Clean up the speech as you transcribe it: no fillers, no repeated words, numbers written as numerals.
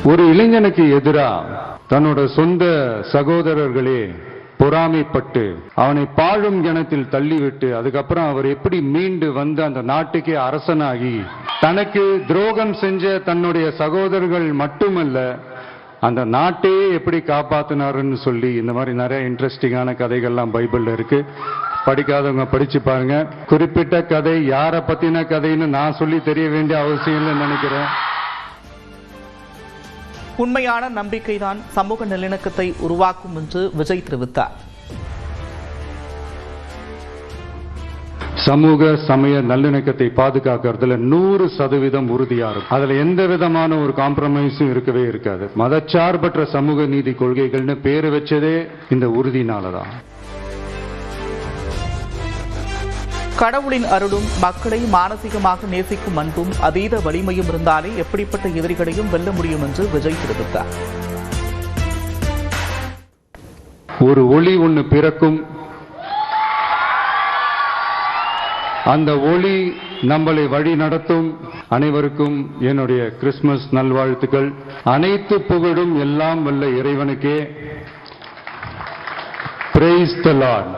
ஒரு இளைஞனுக்கு எதிராக தன்னோட சொந்த சகோதரர்களே பொறாமைப்பட்டு அவனை பாழும் கிணத்தில் தள்ளிவிட்டு அதுக்கப்புறம் அவர் எப்படி மீண்டு வந்து அந்த நாட்டுக்கே அரசனாகி தனக்கு துரோகம் செஞ்ச தன்னுடைய சகோதரர்கள் மட்டுமல்ல அந்த நாட்டையே எப்படி காப்பாத்தினாருன்னு சொல்லி இந்த மாதிரி நிறைய இன்ட்ரெஸ்டிங்கான கதைகள்லாம் பைபிள்ல இருக்கு. படிக்காதவங்க படிச்சு பாருங்க. குறிப்பிட்ட கதை யாரை பத்தின கதைன்னு நான் சொல்லி தெரிய வேண்டிய அவசியம் இல்லைன்னு நினைக்கிறேன். உண்மையான நம்பிக்கைதான் சமூக நல்லிணக்கத்தை உருவாக்கும் என்று விஜய் தெரிவித்தார். சமூக சமய நல்லிணக்கத்தை பாதுகாக்கிறதுல 100% உறுதியா இருக்கும். அதுல எந்த விதமான ஒரு காம்ப்ரமைஸும் இருக்கவே இருக்காது. மதச்சார்பற்ற சமூக நீதி கொள்கைகள்னு பேரு வச்சதே இந்த உறுதினாலதான். கடவுளின் அருளும் மக்களை மானசீகமாக நேசிக்கும் அன்பும் அதீத வலிமையும் இருந்தாலே எப்படிப்பட்ட எதிரிகளையும் வெல்ல முடியும் என்று விஜய் தெரிவித்தார். ஒரு ஒளி ஒன்று பிறக்கும், அந்த ஒளி நம்மளை வழி நடத்தும். அனைவருக்கும் என்னுடைய கிறிஸ்துமஸ் நல்வாழ்த்துக்கள். அனைத்து புகழும் எல்லாம் வல்ல இறைவனுக்கே. Praise the Lord.